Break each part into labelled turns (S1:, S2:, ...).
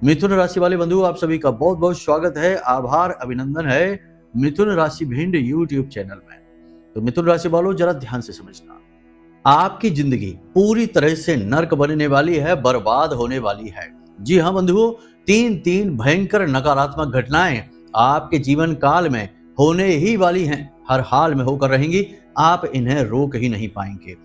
S1: मिथुन राशि वाले बंधु, आप सभी का बहुत बहुत स्वागत है, आभार, अभिनंदन है मिथुन राशि भिंड यूट्यूब चैनल में। तो मिथुन राशि वालों, जरा ध्यान से समझना, आपकी जिंदगी पूरी तरह से नर्क बनने वाली है, बर्बाद होने वाली है। जी हाँ बंधुओं, तीन भयंकर नकारात्मक घटनाएं आपके जीवन काल में होने ही वाली हैं, हर हाल में होकर रहेंगी। आप इन्हें रोक ही नहीं पाएंगे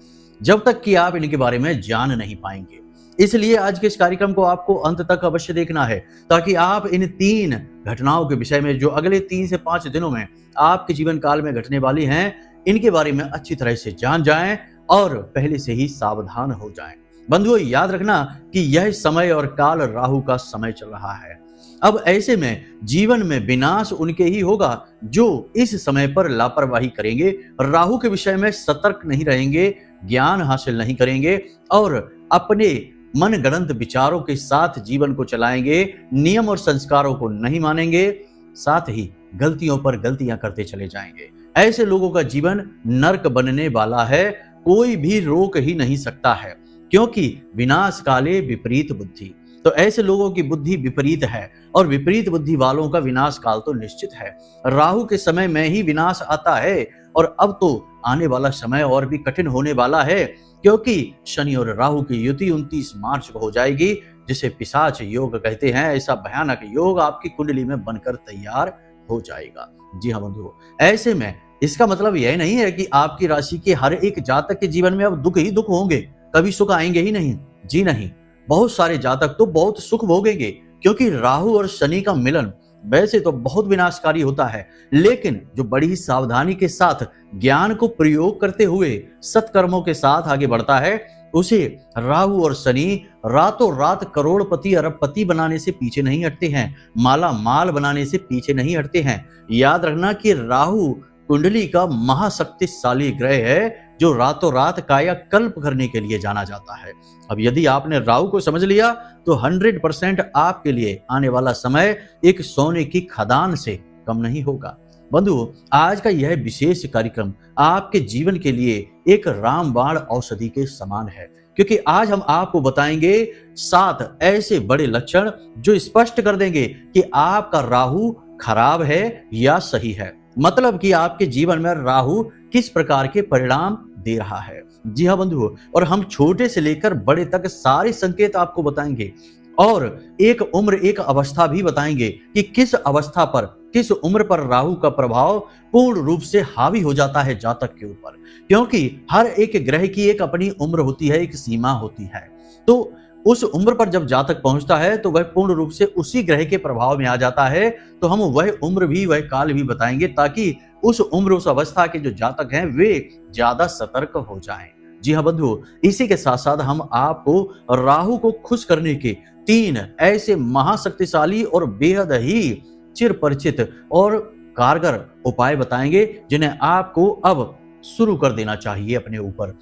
S1: जब तक कि आप इनके बारे में जान नहीं पाएंगे। इसलिए आज के इस कार्यक्रम को आपको अंत तक अवश्य देखना है, ताकि आप इन 3 घटनाओं के विषय में, जो अगले 3 से 5 दिनों में आपके जीवन काल में घटने वाली हैं, इनके बारे में अच्छी तरह से जान जाएं और पहले से ही सावधान हो जाएं। बंधुओं, याद रखना कि यह समय और काल राहु का समय चल रहा है। अब ऐसे में जीवन में विनाश उनके ही होगा जो इस समय पर लापरवाही करेंगे, राहु के विषय में सतर्क नहीं रहेंगे, ज्ञान हासिल नहीं करेंगे और अपने मन गढ़ंत विचारों के साथ जीवन को चलाएंगे, नियम और संस्कारों को नहीं मानेंगे, साथ ही गलतियों पर गलतियां करते चले जाएंगे। ऐसे लोगों का जीवन नर्क बनने वाला है, कोई भी रोक ही नहीं सकता है, क्योंकि विनाश काले विपरीत बुद्धि। तो ऐसे लोगों की बुद्धि विपरीत है और विपरीत बुद्धि वालों का विनाश काल तो निश्चित है। राहु के समय में ही विनाश आता है और अब तो आने वाला समय और भी कठिन होने वाला है, क्योंकि शनि और राहु की युति 29 मार्च को हो जाएगी, जिसे पिशाच योग कहते हैं। ऐसा भयानक योग आपकी कुंडली में बनकर तैयार हो जाएगा। जी हाँ बंधुओं, ऐसे में इसका मतलब यह नहीं है कि आपकी राशि के हर एक जातक के जीवन में अब दुख ही दुख होंगे, कभी सुख आएंगे ही नहीं। जी नहीं, बहुत सारे जातक तो बहुत सुख भोगेंगे, क्योंकि राहु और शनि का मिलन वैसे तो बहुत विनाशकारी होता है, लेकिन जो बड़ी ही सावधानी के साथ ज्ञान को प्रयोग करते हुए सत्कर्मों के साथ आगे बढ़ता है, उसे राहु और शनि रातों रात करोड़पति अरबपति बनाने से पीछे नहीं हटते हैं, माला माल बनाने से पीछे नहीं हटते हैं। याद रखना कि राहु कुंडली का महाशक्तिशाली ग्रह है, जो रातों रात कायाकल्प करने के लिए जाना जाता है। अब यदि आपने राहु को समझ लिया तो 100% आपके लिए आने वाला समय एक सोने की खदान से कम नहीं होगा। बंधुओं, आज का यह विशेष कार्यक्रम आपके जीवन के लिए एक रामबाण औषधि के समान है, क्योंकि आज हम आपको बताएंगे 7 ऐसे बड़े लक्षण जो स्पष्ट कर देंगे कि आपका राहु खराब है या सही है। मतलब कि आपके जीवन में राहु किस प्रकार के परिणाम दे रहा है। जी हाँ बंधुओं, और हम छोटे से लेकर बड़े तक सारे संकेत आपको बताएंगे और एक उम्र एक अवस्था भी बताएंगे कि किस अवस्था पर, किस उम्र पर राहु का प्रभाव पूर्ण रूप से हावी हो जाता है जातक के ऊपर, क्योंकि हर एक ग्रह की एक अपनी उम्र होती है, एक सीमा होती है। तो उस उम्र पर जब जातक पहुंचता है तो वह पूर्ण रूप से उसी ग्रह के प्रभाव में आ जाता है। तो हम वह उम्र भी, वह काल भी बताएंगे, ताकि उस उम्र, उस अवस्था के जो जातक हैं वे ज्यादा सतर्क हो जाएं। जी हाँ बंधुओं, इसी के साथ साथ हम आपको राहु को खुश करने के 3 ऐसे महाशक्तिशाली और बेहद ही चिर परिचित और कारगर उपाय बताएंगे, जिन्हें आपको अब शुरू कर देना चाहिए अपने ऊपर।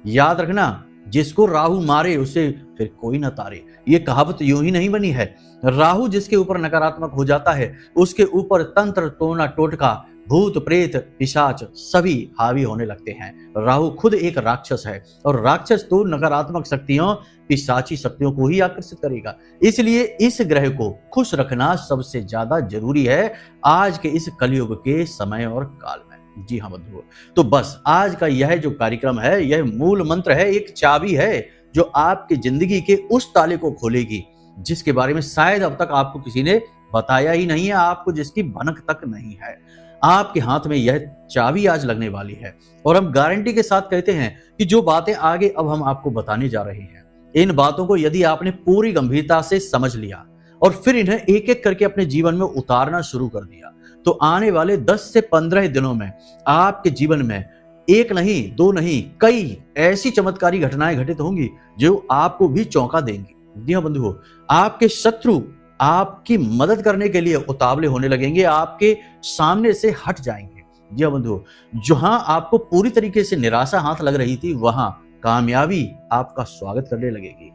S1: याद रखना, जिसको राहु मारे उसे फिर कोई न तारे, ये कहावत यूं ही नहीं बनी है। राहु जिसके ऊपर नकारात्मक हो जाता है, उसके ऊपर तंत्र, टोना टोटका, भूत प्रेत, पिशाच सभी हावी होने लगते हैं। राहु खुद एक राक्षस है और राक्षस तो नकारात्मक शक्तियों, पिशाची शक्तियों को ही आकर्षित करेगा। इसलिए इस ग्रह को खुश रखना सबसे ज्यादा जरूरी है आज के इस कलयुग के समय और काल में। जी हाँ बंधुओं, तो बस आज का यह जो कार्यक्रम है, यह मूल मंत्र है, एक चाबी है जो आपकी जिंदगी के उस ताले को खोलेगी जिसके बारे में शायद अब तक आपको किसी ने बताया ही नहीं है, आपको जिसकी भनक तक नहीं है। आपके हाथ में यह चाबी आज लगने वाली है और हम गारंटी के साथ कहते हैं कि जो बातें आगे अब हम आपको बताने जा रहे हैं, इन बातों को यदि आपने पूरी गंभीरता से समझ लिया और फिर इन्हें एक एक करके अपने जीवन में उतारना शुरू कर दिया, तो आने वाले 10 से 15 दिनों में आपके जीवन में एक नहीं, 2 नहीं, कई ऐसी चमत्कारी घटनाएं घटित होंगी जो आपको भी चौंका देंगी। जी हाँ बंधुओं, आपके शत्रु आपकी मदद करने के लिए उतावले होने लगेंगे, आपके सामने से हट जाएंगे। जी हाँ बंधुओं, जहां आपको पूरी तरीके से निराशा हाथ लग रही थी, वहां कामयाबी आपका स्वागत करने लगेगी।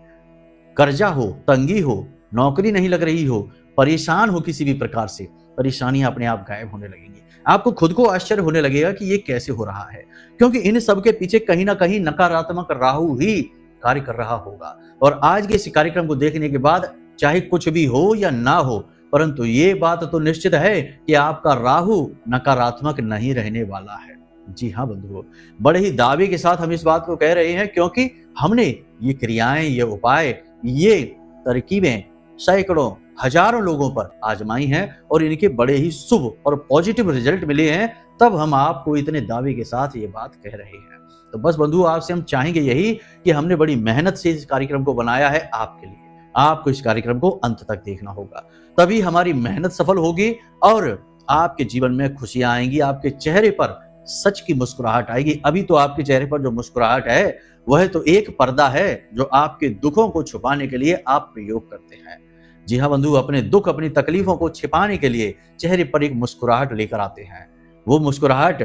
S1: कर्जा हो, तंगी हो, नौकरी नहीं लग रही हो, परेशान हो किसी भी प्रकार से, परेशानियां अपने आप गायब होने लगेंगी। आपको खुद को आश्चर्य होने लगेगा कि ये कैसे हो रहा है, क्योंकि इन सब के पीछे कहीं ना कहीं नकारात्मक राहु ही कार्य कर रहा होगा। और आज के इस कार्यक्रम को देखने के बाद चाहे कुछ भी हो या ना हो, परंतु ये बात तो निश्चित है कि आपका राहु नकारात्मक नहीं रहने वाला है। जी हाँ बंधुओं, बड़े ही दावे के साथ हम इस बात को कह रहे हैं, क्योंकि हमने ये क्रियाएं, ये उपाय, ये तरकीबें सैकड़ों हजारों लोगों पर आजमाई हैं और इनके बड़े ही शुभ और पॉजिटिव रिजल्ट मिले हैं। तब हम आपको इतने दावे के साथ ये बात कह रहे हैं। तो बस बंधु, आपसे हम चाहेंगे यही कि हमने बड़ी मेहनत से इस कार्यक्रम को बनाया है आपके लिए। आपको इस कार्यक्रम को अंत तक देखना होगा, तभी हमारी मेहनत सफल होगी और आपके जीवन में खुशियां आएंगी, आपके चेहरे पर सच की मुस्कुराहट आएगी। अभी तो आपके चेहरे पर जो मुस्कुराहट है वह तो एक पर्दा है जो आपके दुखों को छुपाने के लिए आप प्रयोग करते हैं। जी हाँ बंधु, अपने दुख, अपनी तकलीफों को छिपाने के लिए चेहरे पर एक मुस्कुराहट लेकर आते हैं। वो मुस्कुराहट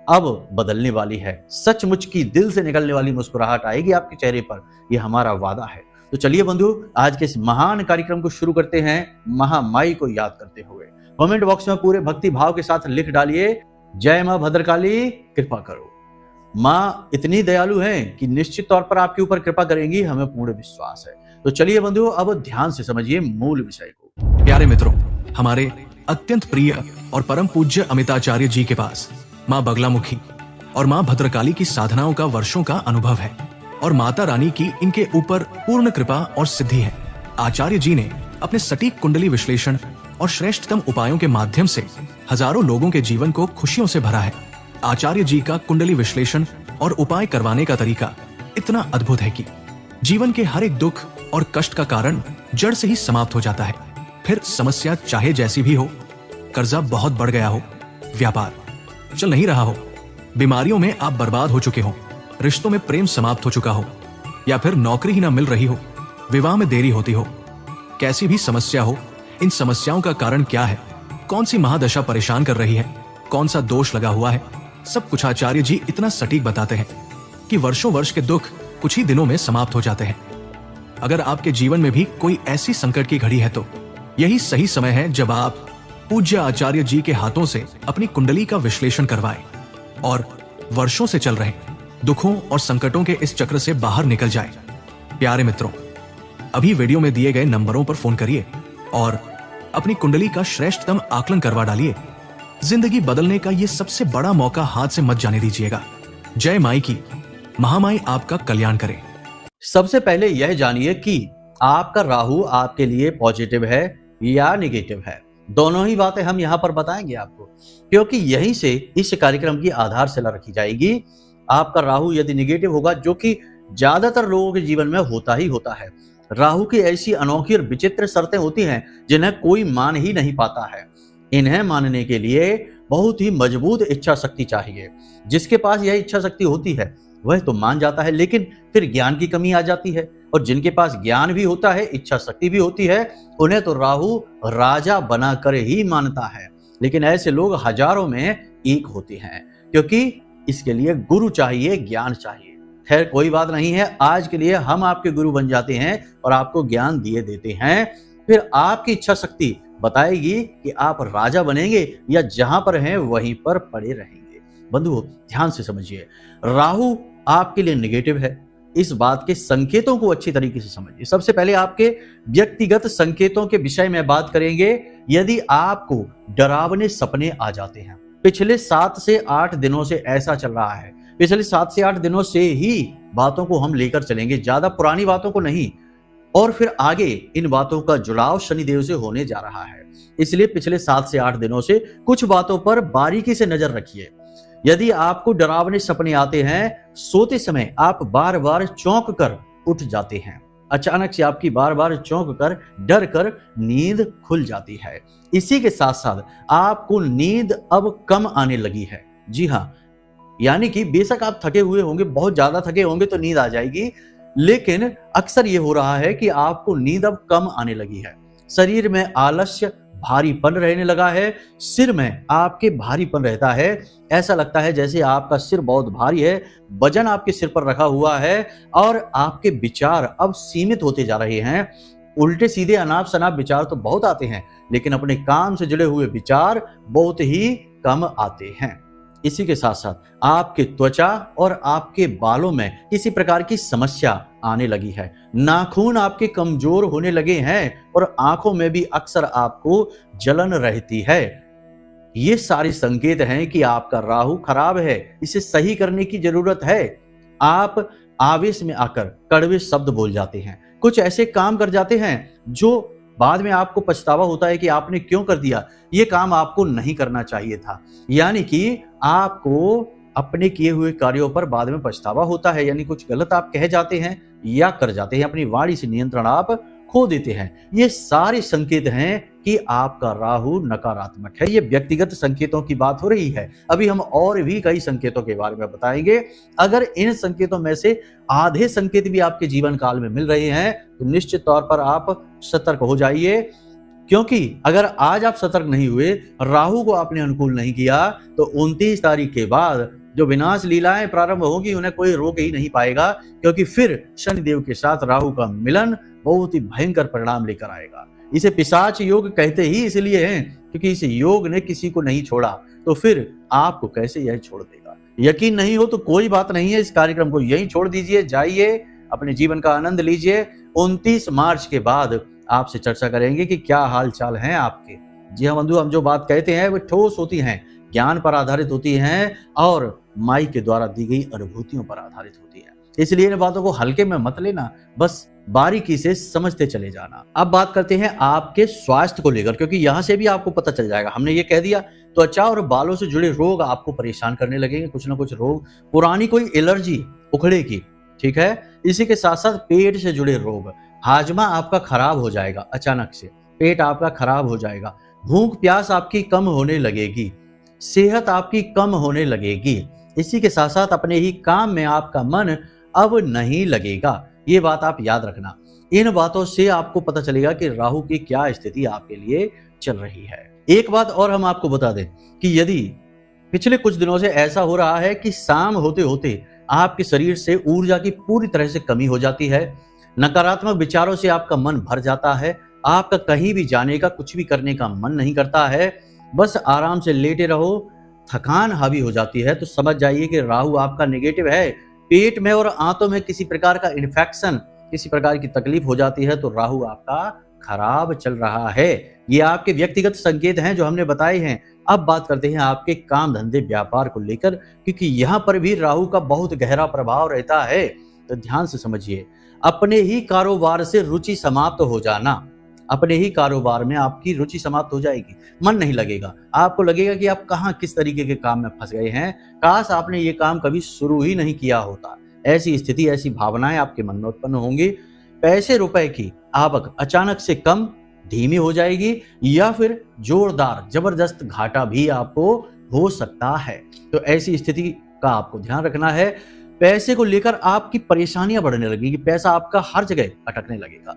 S1: अब बदलने वाली है, सचमुच की दिल से निकलने वाली मुस्कुराहट आएगी आपके चेहरे पर, यह हमारा वादा है। तो चलिए बंधु, आज के इस महान कार्यक्रम को शुरू करते हैं महामाई को याद करते हुए। कमेंट बॉक्स में पूरे भक्ति भाव के साथ लिख डालिए, जय मां भद्रकाली कृपा करो। मां इतनी दयालु हैं कि निश्चित तौर पर आपके ऊपर कृपा करेंगी, हमें पूर्ण विश्वास है। तो चलिए बंधुओं, अब ध्यान से समझिए मूल विषय को।
S2: प्यारे मित्रों, हमारे अत्यंत प्रिय और परम पूज्य अमिताचार्य जी के पास माँ बगलामुखी और माँ भद्रकाली की साधनाओं का वर्षों का अनुभव है और माता रानी की इनके ऊपर पूर्ण कृपा और सिद्धि है। आचार्य जी ने अपने सटीक कुंडली विश्लेषण और श्रेष्ठतम उपायों के माध्यम से हजारों लोगों के जीवन को खुशियों से भरा है। आचार्य जी का कुंडली विश्लेषण और उपाय करवाने का तरीका इतना अद्भुत है कि जीवन के हर एक दुख और कष्ट का कारण जड़ से ही समाप्त हो जाता है। फिर समस्या चाहे जैसी भी हो, कर्जा बहुत बढ़ गया हो, व्यापार चल नहीं रहा हो, बीमारियों में आप बर्बाद हो चुके हो, रिश्तों में प्रेम समाप्त हो चुका हो, या फिर नौकरी ही ना मिल रही हो, विवाह में देरी होती हो, कैसी भी समस्या हो, इन समस्याओं का कारण क्या है, कौन सी महादशा परेशान कर रही है, कौन सा दोष लगा हुआ है, सब कुछ आचार्य जी इतना सटीक बताते हैं कि वर्षों वर्ष के दुख कुछ ही दिनों में समाप्त हो जाते हैं। अगर आपके जीवन में भी कोई ऐसी संकट की घड़ी है तो यही सही समय है जब आप पूज्य आचार्य जी के हाथों से अपनी कुंडली का विश्लेषण करवाएं और वर्षों से चल रहे दुखों और संकटों के इस चक्र से बाहर निकल जाएं। प्यारे मित्रों, अभी वीडियो में दिए गए नंबरों पर फोन करिए और अपनी कुंडली का श्रेष्ठतम आकलन करवा डालिए। जिंदगी बदलने का ये सबसे बड़ा मौका हाथ से मत जाने दीजिएगा। जय माई की, महामाई आपका कल्याण करे।
S1: सबसे पहले यह जानिए कि आपका राहु आपके लिए पॉजिटिव है या निगेटिव है। दोनों ही बातें हम यहाँ पर बताएंगे आपको, क्योंकि यहीं से इस कार्यक्रम की आधारशिला रखी जाएगी। आपका राहु यदि निगेटिव होगा, जो कि ज्यादातर लोगों के जीवन में होता ही होता है, राहु की ऐसी अनोखी और विचित्र शर्तें होती हैं जिन्हें कोई मान ही नहीं पाता है। इन्हें मानने के लिए बहुत ही मजबूत इच्छा शक्ति चाहिए। जिसके पास यह इच्छा शक्ति होती है वह तो मान जाता है, लेकिन फिर ज्ञान की कमी आ जाती है। और जिनके पास ज्ञान भी होता है, इच्छा शक्ति भी होती है, उन्हें तो राहु राजा बनाकर ही मानता है। लेकिन ऐसे लोग हजारों में एक होते हैं, क्योंकि इसके लिए गुरु चाहिए, ज्ञान चाहिए। खैर कोई बात नहीं है, आज के लिए हम आपके गुरु बन जाते हैं और आपको ज्ञान दिए देते हैं। फिर आपकी इच्छा शक्ति बताएगी कि आप राजा बनेंगे या जहां पर हैं वहीं पर पड़े रहेंगे। बंधुओं, ध्यान से समझिए, राहु आपके लिए नेगेटिव है। इस बात के संकेतों को अच्छी तरीके से समझिए। सबसे पहले आपके व्यक्तिगत संकेतों के विषय में बात करेंगे। यदि आपको डरावने सपने आ जाते हैं, पिछले 7 से 8 दिनों से ऐसा चल रहा है, पिछले 7 से 8 दिनों से ही बातों को हम लेकर चलेंगे, ज्यादा पुरानी बातों को नहीं, और फिर आगे इन बातों का जुड़ाव शनिदेव से होने जा रहा है। इसलिए पिछले 7 से 8 दिनों से कुछ बातों पर बारीकी से नजर रखिए। यदि आपको डरावने सपने आते हैं, सोते समय आप बार बार चौंक कर उठ जाते हैं, अचानक से आपकी बार बार चौंक कर डर कर नींद खुल जाती है। इसी के साथ साथ आपको नींद अब कम आने लगी है। जी हाँ, यानी कि बेशक आप थके हुए होंगे, बहुत ज्यादा थके होंगे तो नींद आ जाएगी, लेकिन अक्सर ये हो रहा है कि आपको नींद अब कम आने लगी है। शरीर में आलस्य, भारीपन रहने लगा है, सिर में आपके भारीपन रहता है। ऐसा लगता है जैसे आपका सिर बहुत भारी है, वजन आपके सिर पर रखा हुआ है और आपके विचार अब सीमित होते जा रहे हैं। उल्टे सीधे अनाप शनाप विचार तो बहुत आते हैं, लेकिन अपने काम से जुड़े हुए विचार बहुत ही कम आते हैं। इसी के साथ साथ आपके त्वचा और आपके बालों में किसी प्रकार की समस्या आने लगी है, नाखून आपके कमजोर होने लगे हैं और आंखों में भी अक्सर आपको जलन रहती है। ये सारे संकेत हैं कि आपका राहु खराब है, इसे सही करने की जरूरत है। आप आवेश में आकर कड़वे शब्द बोल जाते हैं, कुछ ऐसे काम कर जाते हैं जो बाद में आपको पछतावा होता है कि आपने क्यों कर दिया, ये काम आपको नहीं करना चाहिए था। यानी कि आपको अपने किए हुए कार्यों पर बाद में पछतावा होता है, यानी कुछ गलत आप कह जाते हैं या कर जाते हैं, अपनी वाणी से नियंत्रण आप खो देते हैं। ये सारे संकेत हैं कि आपका राहु नकारात्मक है। ये व्यक्तिगत संकेतों की बात हो रही है। अभी हम और भी कई संकेतों के बारे में बताएंगे। अगर इन संकेतों में से आधे संकेत भी आपके जीवन काल में मिल रहे हैं तो निश्चित तौर पर आप सतर्क हो जाइए, क्योंकि अगर आज आप सतर्क नहीं हुए, राहु को आपने अनुकूल नहीं किया, तो 29 तारीख के बाद जो विनाश लीलाएं प्रारंभ होगी उन्हें कोई रोक ही नहीं पाएगा, क्योंकि फिर शनिदेव के साथ राहु का मिलन बहुत ही भयंकर परिणाम लेकर आएगा। इसे पिशाच योग कहते ही इसलिए हैं क्योंकि इस योग ने किसी को नहीं छोड़ा, तो फिर आपको कैसे यह छोड़ देगा। यकीन नहीं हो तो कोई बात नहीं है, इस कार्यक्रम को यहीं छोड़ दीजिए, जाइए अपने जीवन का आनंद लीजिए। 29 मार्च के बाद आपसे चर्चा करेंगे कि क्या हाल चाल है आपके। जी हाँ बंधु, हम जो बात कहते हैं वो ठोस होती हैं, ज्ञान पर आधारित होती हैं और माई के द्वारा दी गई अनुभूतियों पर आधारित होती है। इसलिए इन बातों को हल्के में मत लेना, बस बारीकी से समझते चले जाना। अब बात करते हैं आपके स्वास्थ्य को लेकर, क्योंकि यहां से भी आपको पता चल जाएगा। हमने ये कह दिया त्वचा और बालों से जुड़े रोग आपको परेशान करने लगेंगे, कुछ ना कुछ रोग, पुरानी कोई एलर्जी उखड़ेगी, ठीक है। इसी के साथ साथ पेट से जुड़े रोग, हाजमा आपका खराब हो जाएगा, अचानक से पेट आपका खराब हो जाएगा, भूख प्यास आपकी कम होने लगेगी, सेहत आपकी कम होने लगेगी। इसी के साथ साथ अपने ही काम में आपका मन अब नहीं लगेगा। ये बात आप याद रखना। इन बातों से आपको पता चलेगा कि राहु की क्या स्थिति आपके लिए चल रही है। एक बात और हम आपको बता दें कि यदि पिछले कुछ दिनों से ऐसा हो रहा है कि शाम होते होते आपके शरीर से ऊर्जा की पूरी तरह से कमी हो जाती है, नकारात्मक विचारों से आपका मन भर जाता है, आपका कहीं भी जाने का, कुछ भी करने का मन नहीं करता है, बस आराम से लेटे रहो, थकान हावी हो जाती है, तो समझ जाइए कि राहु आपका नेगेटिव है। पेट में और आंतों में किसी प्रकार का इन्फेक्शन, किसी प्रकार की तकलीफ हो जाती है, तो राहु आपका खराब चल रहा है। ये आपके व्यक्तिगत संकेत हैं जो हमने बताए हैं। अब बात करते हैं आपके काम धंधे व्यापार को लेकर, क्योंकि यहाँ पर भी राहु का बहुत गहरा प्रभाव रहता है। तो ध्यान से समझिए, अपने ही कारोबार से रुचि समाप्त हो जाना, अपने ही कारोबार में आपकी रुचि समाप्त हो जाएगी, मन नहीं लगेगा, आपको लगेगा कि आप कहाँ किस तरीके के काम में फंस गए हैं, काश आपने ये काम कभी शुरू ही नहीं किया होता। ऐसी स्थिति, ऐसी भावनाएं आपके मन में उत्पन्न होंगी। पैसे रुपए की आवक अचानक से कम, धीमी हो जाएगी, या फिर जोरदार जबरदस्त घाटा भी आपको हो सकता है। तो ऐसी स्थिति का आपको ध्यान रखना है। पैसे को लेकर आपकी परेशानियां बढ़ने लगेगी, पैसा आपका हर जगह अटकने लगेगा।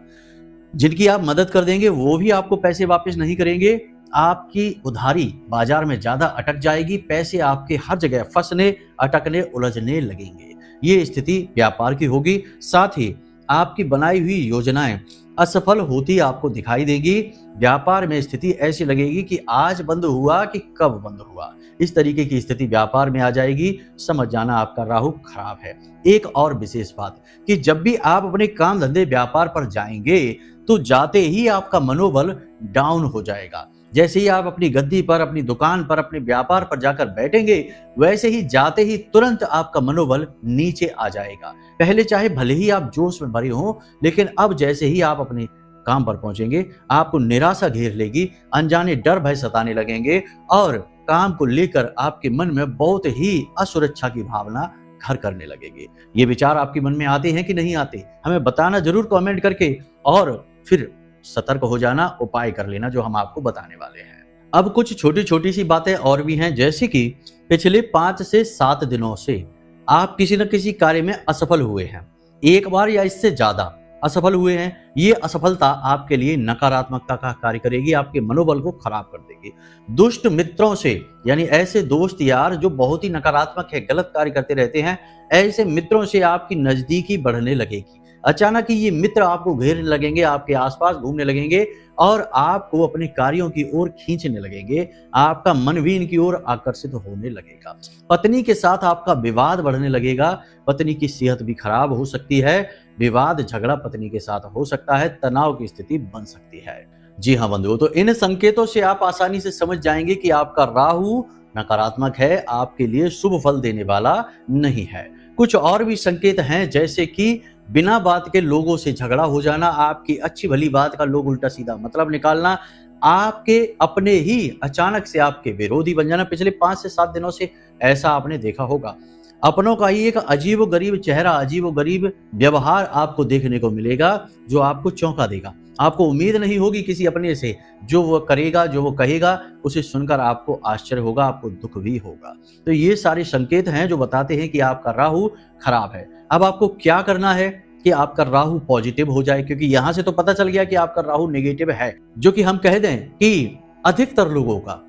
S1: जिनकी आप मदद कर देंगे वो भी आपको पैसे वापस नहीं करेंगे, आपकी उधारी बाजार में ज्यादा अटक जाएगी, पैसे आपके हर जगह फंसने, अटकने, उलझने लगेंगे। ये स्थिति व्यापार की होगी। साथ ही आपकी बनाई हुई योजनाएं असफल होती आपको दिखाई देगी। व्यापार में स्थिति ऐसी लगेगी कि आज बंद हुआ कि कब बंद हुआ, इस तरीके की स्थिति व्यापार में आ जाएगी। समझ जाना आपका राहु खराब है। एक और विशेष बात कि जब भी आप अपने काम धंधे व्यापार पर जाएंगे तो जाते ही आपका मनोबल डाउन हो जाएगा। जैसे ही आप अपनी गद्दी पर, अपनी दुकान पर, अपने व्यापार पर जाकर बैठेंगे, वैसे ही जाते ही तुरंत आपका मनोबल नीचे आ जाएगा। पहले चाहे भले ही आप जोश में भरे हों, लेकिन अब जैसे ही आप अपने काम पर पहुंचेंगे, आपको निराशा घेर लेगी, अनजाने डर भय सताने लगेंगे और काम को लेकर आपके मन में बहुत ही असुरक्षा की भावना घर करने लगेगी। ये विचार आपके मन में आते हैं कि नहीं आते, हमें बताना जरूर कमेंट करके, और फिर सतर्क हो जाना, उपाय कर लेना जो हम आपको बताने वाले हैं। अब कुछ छोटी छोटी सी बातें और भी हैं, जैसे कि पिछले 5 से 7 दिनों से आप किसी न किसी कार्य में असफल हुए हैं, एक बार या इससे ज्यादा असफल हुए हैं। ये असफलता आपके लिए नकारात्मकता का कार्य करेगी, आपके मनोबल को खराब कर देगी। दुष्ट मित्रों से, यानी ऐसे दोस्त यार जो बहुत ही नकारात्मक है, गलत कार्य करते रहते हैं, ऐसे मित्रों से आपकी नजदीकी बढ़ने लगेगी। अचानक ही ये मित्र आपको घेरने लगेंगे, आपके आसपास घूमने लगेंगे और आपको अपने कार्यों की ओर खींचने लगेंगे। आपका मन भी इनकी ओर आकर्षित होने लगेगा। पत्नी के साथ आपका विवाद बढ़ने लगेगा। पत्नी की सेहत भी खराब हो सकती है। विवाद झगड़ा पत्नी के साथ हो सकता है। तनाव की स्थिति बन सकती है। जी हाँ बंधुओं, तो इन संकेतों से आप आसानी से समझ जाएंगे कि आपका राहु नकारात्मक है, आपके लिए शुभ फल देने वाला नहीं है। कुछ और भी संकेत हैं, जैसे कि बिना बात के लोगों से झगड़ा हो जाना, आपकी अच्छी भली बात का लोग उल्टा सीधा मतलब निकालना, आपके अपने ही अचानक से आपके विरोधी बन जाना। पिछले 5 से 7 दिनों से ऐसा आपने देखा होगा। अपनों का ही एक अजीबोगरीब चेहरा, अजीबोगरीब व्यवहार आपको देखने को मिलेगा, जो आपको चौंका देगा। आपको उम्मीद नहीं होगी किसी अपने से, जो वो करेगा, जो वो कहेगा, उसे सुनकर आपको आश्चर्य होगा, आपको दुख भी होगा। तो ये सारे संकेत हैं जो बताते हैं कि आपका राहु खराब है। अब आपको क्या करना है कि आपका राहु पॉजिटिव हो जाए, क्योंकि यहां से तो पता चल गया कि आपका राहु नेगेटिव है। जो कि हम कह दें कि अधिकतर लोगों का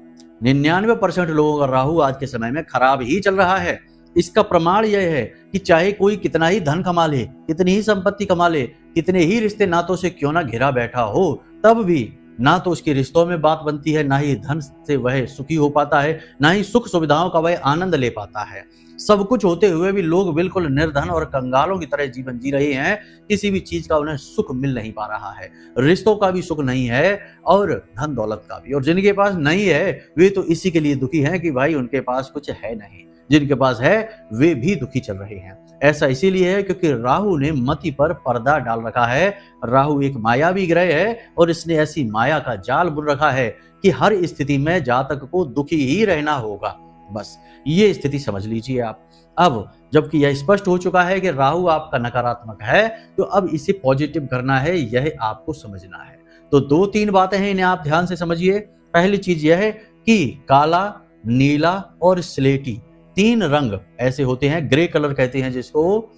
S1: 99% लोगों का राहु आज के समय में खराब ही चल रहा है। इसका प्रमाण यह है कि चाहे कोई कितना ही धन कमा ले, कितनी ही संपत्ति कमा ले, कितने ही रिश्ते नातों से क्यों ना घिरा बैठा हो, तब भी ना तो उसके रिश्तों में बात बनती है, ना ही धन से वह सुखी हो पाता है, ना ही सुख सुविधाओं का वह आनंद ले पाता है। सब कुछ होते हुए भी लोग बिल्कुल निर्धन और कंगालों की तरह जीवन जी रहे हैं। किसी भी चीज का उन्हें सुख मिल नहीं पा रहा है। रिश्तों का भी सुख नहीं है और धन दौलत का भी। और जिनके पास नहीं है वे तो इसी के लिए दुखी हैं कि भाई उनके पास कुछ है नहीं। जिनके पास है वे भी दुखी चल रहे हैं। ऐसा इसीलिए है क्योंकि राहु ने मति पर पर्दा डाल रखा है। राहु एक मायावी ग्रह है और इसने ऐसी माया का जाल बुन रखा है कि हर स्थिति में जातक को दुखी ही रहना होगा। बस ये स्थिति समझ लीजिए आप। अब जबकि यह स्पष्ट हो चुका है कि राहु आपका नकारात्मक है, तो अब इसे पॉजिटिव करना है, यह आपको समझना है। तो 2-3 बातें हैं, इन्हें आप ध्यान से समझिए। पहली चीज यह है कि काला, नीला और स्लेटी 3 रंग ऐसे होते हैं, ग्रे कलर कहते हैं जिसको।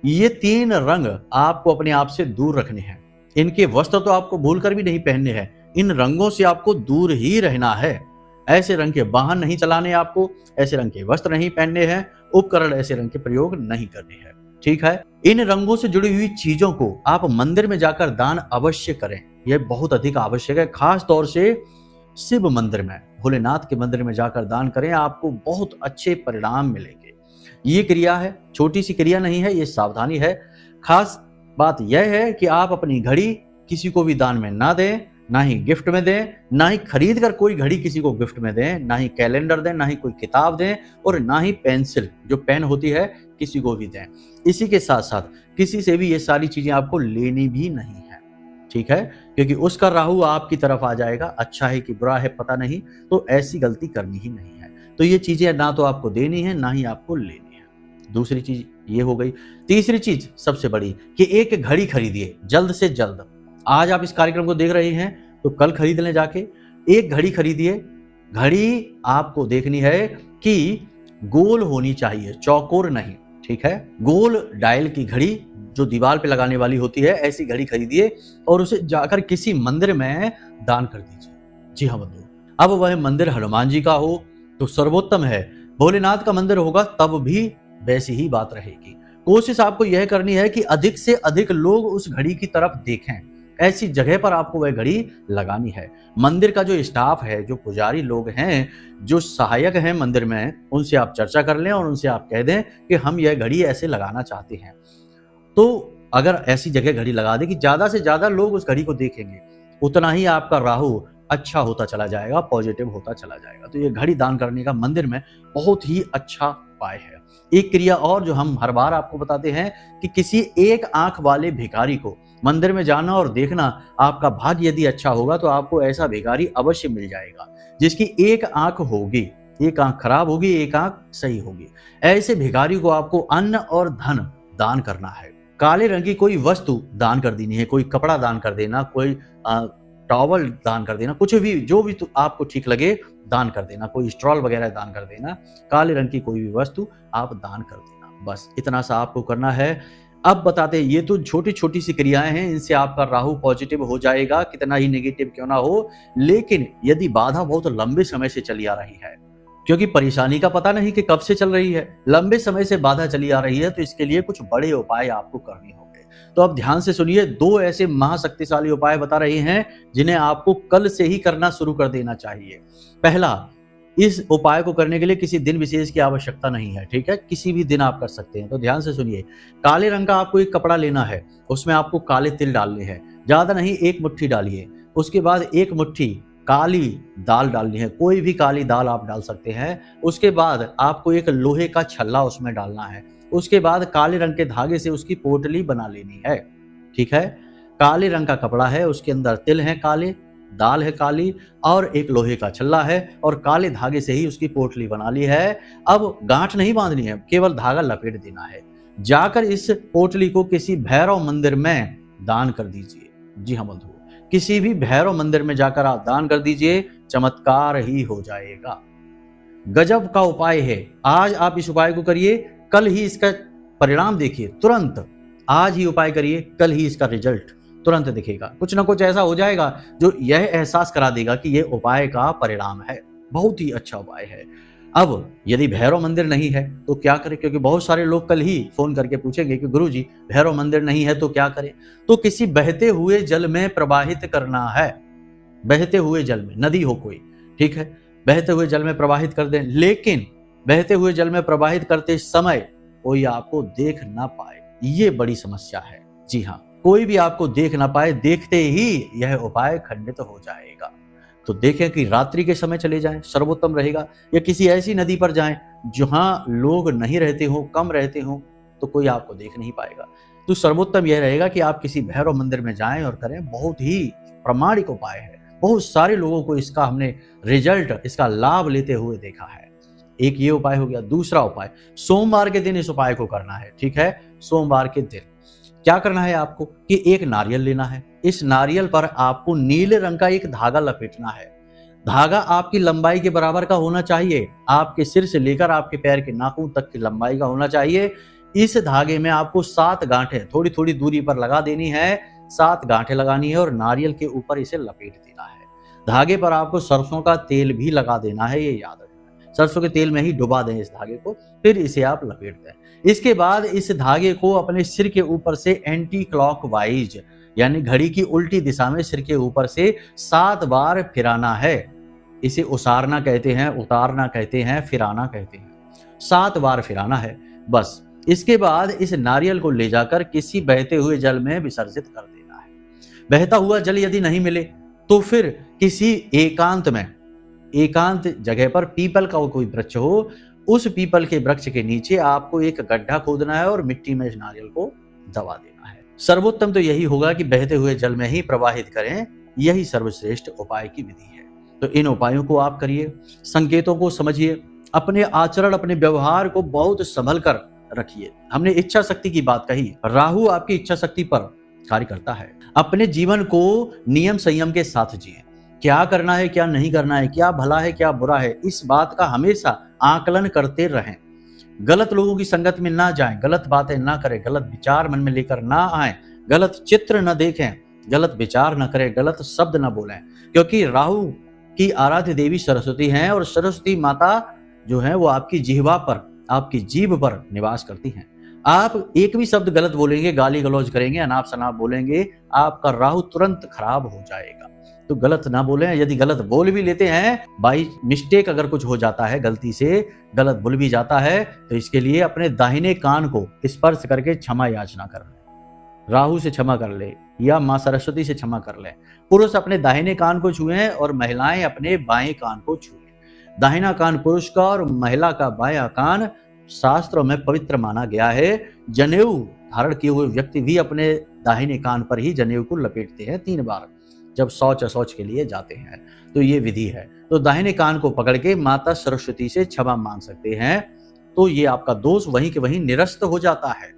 S1: ये 3 रंग आपको अपने आप से दूर रखने हैं। इनके वस्त्र तो आपको भूलकर भी नहीं पहनने हैं। इन रंगों से आपको दूर ही रहना है। ऐसे रंग के वाहन नहीं चलाने आपको, ऐसे रंग के वस्त्र नहीं पहनने हैं, उपकरण ऐसे रंग के प्रयोग नहीं करने हैं। ठीक है। इन रंगों से जुड़ी हुई चीजों को आप मंदिर में जाकर दान अवश्य करें। यह बहुत अधिक आवश्यक है। खास तौर से शिव मंदिर में, भोलेनाथ के मंदिर में जाकर दान करें, आपको बहुत अच्छे परिणाम मिलेंगे। ये क्रिया है, छोटी सी क्रिया नहीं है, ये सावधानी है। खास बात यह है कि आप अपनी घड़ी किसी को भी दान में ना दें, ना ही गिफ्ट में दें, ना ही खरीद कर कोई घड़ी किसी को गिफ्ट में दें, ना ही कैलेंडर दें, ना ही कोई किताब दें और ना ही पेंसिल जो पेन होती है किसी को भी दें। इसी के साथ साथ किसी से भी ये सारी चीजें आपको लेनी भी नहीं है। ठीक है, क्योंकि उसका राहु आपकी तरफ आ जाएगा। अच्छा है कि बुरा है पता नहीं, तो ऐसी गलती करनी ही नहीं है। तो ये चीजें ना तो आपको देनी है, ना ही आपको लेनी है। दूसरी चीज ये हो गई। तीसरी चीज सबसे बड़ी कि एक घड़ी खरीदिए जल्द से जल्द। आज आप इस कार्यक्रम को देख रहे हैं तो कल खरीद लें जाके। एक घड़ी खरीदिए। घड़ी आपको देखनी है कि गोल होनी चाहिए, चौकोर नहीं। ठीक है, गोल डायल की घड़ी जो दीवार पे लगाने वाली होती है, ऐसी घड़ी खरीदिए और उसे जाकर किसी मंदिर में दान कर दीजिए। जी हाँ बंधु, अब वह मंदिर हनुमान जी का हो तो सर्वोत्तम है, भोलेनाथ का मंदिर होगा तब भी वैसी ही बात रहेगी। कोशिश आपको यह करनी है कि अधिक से अधिक लोग उस घड़ी की तरफ देखें। ऐसी जगह पर आपको वह घड़ी लगानी है। मंदिर का जो स्टाफ है, जो पुजारी लोग हैं, जो सहायक हैं मंदिर में, उनसे आप चर्चा कर लें और उनसे आप कह दें कि हम यह घड़ी ऐसे लगाना चाहते हैं। तो अगर ऐसी जगह घड़ी लगा दे कि ज्यादा से ज्यादा लोग उस घड़ी को देखेंगे, उतना ही आपका राहु अच्छा होता चला जाएगा, पॉजिटिव होता चला जाएगा। तो ये घड़ी दान करने का मंदिर में बहुत ही अच्छा उपाय है। एक क्रिया और जो हम हर बार आपको बताते हैं कि किसी एक आंख वाले भिखारी को मंदिर में जाना और देखना। आपका भाग्य यदि अच्छा होगा तो आपको ऐसा भिखारी अवश्य मिल जाएगा जिसकी एक आंख होगी, एक आंख खराब होगी, एक आंख सही होगी। ऐसे भिखारी को आपको अन्न और धन दान करना है। काले रंग की कोई वस्तु दान कर देनी है, कोई कपड़ा दान कर देना, कोई टॉवल दान कर देना, कुछ भी जो भी आपको ठीक लगे दान कर देना, कोई स्ट्रॉल वगैरह दान कर देना, काले रंग की कोई भी वस्तु आप दान कर देना। बस इतना सा आपको करना है। अब बताते हैं, ये तो छोटी छोटी सी क्रियाएं हैं, इनसे आपका राहु पॉजिटिव हो जाएगा, कितना ही नेगेटिव क्यों ना हो। लेकिन यदि बाधा बहुत लंबे समय से चली आ रही है, क्योंकि परेशानी का पता नहीं कि कब से चल रही है, लंबे समय से बाधा चली आ रही है, तो इसके लिए कुछ बड़े उपाय आपको करने होंगे। तो अब ध्यान से सुनिए, 2 ऐसे महाशक्तिशाली उपाय बता रहे हैं जिन्हें आपको कल से ही करना शुरू कर देना चाहिए। पहला, इस उपाय को करने के लिए किसी दिन विशेष की आवश्यकता नहीं है, ठीक है, किसी भी दिन आप कर सकते हैं। तो ध्यान से सुनिए, काले रंग का आपको एक कपड़ा लेना है, उसमें आपको काले तिल डालने हैं, ज्यादा नहीं, 1 मुट्ठी डालिए। उसके बाद 1 मुट्ठी काली दाल डालनी है, कोई भी काली दाल आप डाल सकते हैं। उसके बाद आपको एक लोहे का छल्ला उसमें डालना है। उसके बाद काले रंग के धागे से उसकी पोटली बना लेनी है, ठीक है। काले रंग का कपड़ा है, उसके अंदर तिल है काले, दाल है काली और एक लोहे का छल्ला है और काले धागे से ही उसकी पोटली बना ली है। अब गांठ नहीं बांधनी है, केवल धागा लपेट देना है। जाकर इस पोटली को किसी भैरव मंदिर में दान कर दीजिए। जी हाँ बंधु, किसी भी भैरव मंदिर में जाकर आप दान कर दीजिए, चमत्कार ही हो जाएगा। गजब का उपाय है। आज आप इस उपाय को करिए, कल ही इसका परिणाम देखिए, तुरंत। आज ही उपाय करिए, कल ही इसका रिजल्ट तुरंत दिखेगा। कुछ ना कुछ ऐसा हो जाएगा जो यह एहसास करा देगा कि यह उपाय का परिणाम है। बहुत ही अच्छा उपाय है। अब यदि भैरव मंदिर नहीं है तो क्या करें, क्योंकि बहुत सारे लोग कल ही फोन करके पूछेंगे कि गुरुजी भैरव मंदिर नहीं है तो क्या करें। तो किसी बहते हुए जल में प्रवाहित करना है, बहते हुए जल में, नदी हो कोई, ठीक है, बहते हुए जल में प्रवाहित कर दें। लेकिन बहते हुए जल में प्रवाहित करते समय कोई आपको देख ना पाए, ये बड़ी समस्या है। जी हाँ, कोई भी आपको देख ना पाए, देखते ही यह उपाय खंडित हो जाएगा। तो देखें कि रात्रि के समय चले जाएं, सर्वोत्तम रहेगा, या किसी ऐसी नदी पर जाएं जहां लोग नहीं रहते हो, कम रहते हो, तो कोई आपको देख नहीं पाएगा। तो सर्वोत्तम यह रहेगा कि आप किसी भैरव मंदिर में जाएं और करें। बहुत ही प्रामाणिक उपाय है, बहुत सारे लोगों को इसका हमने रिजल्ट, इसका लाभ लेते हुए देखा है। एक ये उपाय हो गया। दूसरा उपाय, सोमवार के दिन इस उपाय को करना है, ठीक है। सोमवार के दिन क्या करना है आपको कि एक नारियल लेना है। इस नारियल पर आपको नीले रंग का एक धागा लपेटना है। धागा आपकी लंबाई के बराबर का होना चाहिए, आपके सिर से लेकर आपके पैर के नाखून तक की लंबाई का होना चाहिए। इस धागे में आपको 7 गांठें थोड़ी थोड़ी दूरी पर लगा देनी है, 7 गांठें लगानी है और नारियल के ऊपर इसे लपेट देना है। धागे पर आपको सरसों का तेल भी लगा देना है, ये याद रखना। सरसों के तेल में ही डुबा दें इस धागे को, फिर इसे आप लपेट दें। इसके बाद इस धागे को अपने सिर के ऊपर से एंटी क्लॉकवाइज, यानी घड़ी की उल्टी दिशा में सिर के ऊपर से 7 बार फिराना है। इसे उसारना कहते हैं, उतारना कहते हैं, फिराना कहते हैं। 7 बार फिराना है बस। इसके बाद इस नारियल को ले जाकर किसी बहते हुए जल में विसर्जित कर देना है। बहता हुआ जल यदि नहीं मिले तो फिर किसी एकांत में, एकांत जगह पर पीपल का कोई वृक्ष हो, उस पीपल के वृक्ष के नीचे आपको एक गड्ढा खोदना है और मिट्टी में इस नारियल को दबा देना है। सर्वोत्तम तो यही होगा कि बहते हुए जल में ही प्रवाहित करें, यही सर्वश्रेष्ठ उपाय की विधि है। तो इन उपायों को आप करिए, संकेतों को समझिए, अपने आचरण, अपने व्यवहार को बहुत संभल कर रखिए। हमने इच्छा शक्ति की बात कही, राहु आपकी इच्छा शक्ति पर कार्य करता है। अपने जीवन को नियम संयम के साथ जिए। क्या करना है, क्या नहीं करना है, क्या भला है, क्या बुरा है, इस बात का हमेशा आकलन करते रहें। गलत लोगों की संगत में ना जाएं, गलत बातें ना करें, गलत विचार मन में लेकर ना आएं, गलत चित्र न देखें, गलत विचार न करें, गलत शब्द न बोलें, क्योंकि राहु की आराध्य देवी सरस्वती हैं और सरस्वती माता जो है वो आपकी जिह्वा पर, आपकी जीभ पर निवास करती हैं। आप एक भी शब्द गलत बोलेंगे, गाली गलौज करेंगे, अनाप शनाप बोलेंगे, आपका राहु तुरंत खराब हो जाएगा। तो गलत ना बोलें। यदि गलत बोल भी लेते हैं, बाई मिस्टेक अगर कुछ हो जाता है, गलती से गलत बोल भी जाता है, तो इसके लिए अपने दाहिने कान को स्पर्श करके क्षमा याचना कर ले, राहु से क्षमा कर ले या माँ सरस्वती से क्षमा कर ले। पुरुष अपने दाहिने कान को छुएं और महिलाएं अपने बाएं कान को छुएं। दाहिना कान पुरुष का और महिला का बायां कान शास्त्रों में पवित्र माना गया है। जनेऊ धारण किए हुए व्यक्ति भी अपने दाहिने कान पर ही जनेऊ को लपेटते हैं 3 बार जब शौच के लिए जाते हैं। तो ये विधि है। तो दाहिने कान को पकड़ के माता सरस्वती से क्षमा मांग सकते हैं, तो ये आपका दोष वहीं के वहीं निरस्त हो जाता है।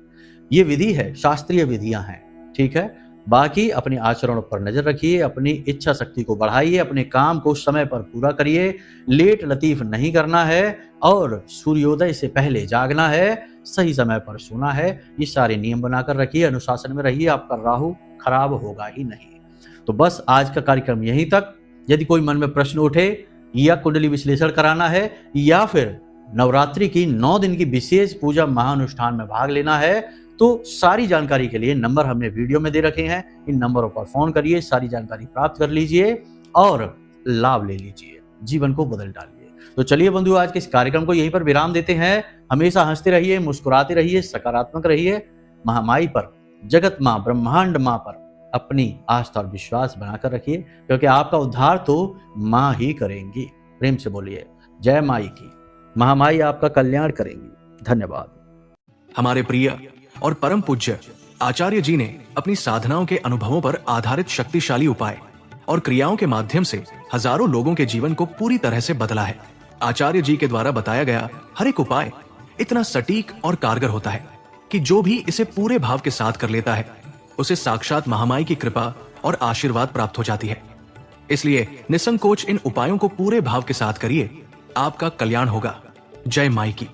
S1: ये विधि है, शास्त्रीय विधियां हैं, ठीक है। बाकी अपने आचरण पर नजर रखिए, अपनी इच्छा शक्ति को बढ़ाइए, अपने काम को समय पर पूरा करिए, लेट लतीफ नहीं करना है और सूर्योदय से पहले जागना है, सही समय पर सोना है। ये सारे नियम बनाकर रखिए, अनुशासन में रहिए, आपका राहु खराब होगा ही नहीं। तो बस आज का कार्यक्रम यहीं तक। यदि कोई मन में प्रश्न उठे या कुंडली विश्लेषण कराना है या फिर नवरात्रि की 9 दिन की विशेष पूजा महानुष्ठान में भाग लेना है, तो सारी जानकारी के लिए नंबर हमने वीडियो में दे रखे हैं, इन नंबरों पर फोन करिए, सारी जानकारी प्राप्त कर लीजिए और लाभ ले लीजिए, जीवन को बदल डालिए। तो चलिए बंधु, आज के इस कार्यक्रम को यहीं पर विराम देते हैं। हमेशा हंसते रहिए, मुस्कुराते रहिए, सकारात्मक रहिए। महामाई पर, जगत माँ, ब्रह्मांड माँ पर अपनी आस्था और विश्वास बनाकर रखिए, क्योंकि आपका उद्धार तो माँ ही करेंगी। प्रेम से बोलिए जय माई की। महामाई आपका कल्याण करेंगी। धन्यवाद।
S2: हमारे प्रिय और परम पूज्य आचार्य जी ने अपनी साधनाओं के अनुभवों पर आधारित शक्तिशाली उपाय और क्रियाओं के माध्यम से हजारों लोगों के जीवन को पूरी तरह से बदला है। आचार्य जी के द्वारा बताया गया हर एक उपाय इतना सटीक और कारगर होता है कि जो भी इसे पूरे भाव के साथ कर लेता है उसे साक्षात महामाई की कृपा और आशीर्वाद प्राप्त हो जाती है। इसलिए निसंकोच इन उपायों को पूरे भाव के साथ करिए, आपका कल्याण होगा। जय माई की।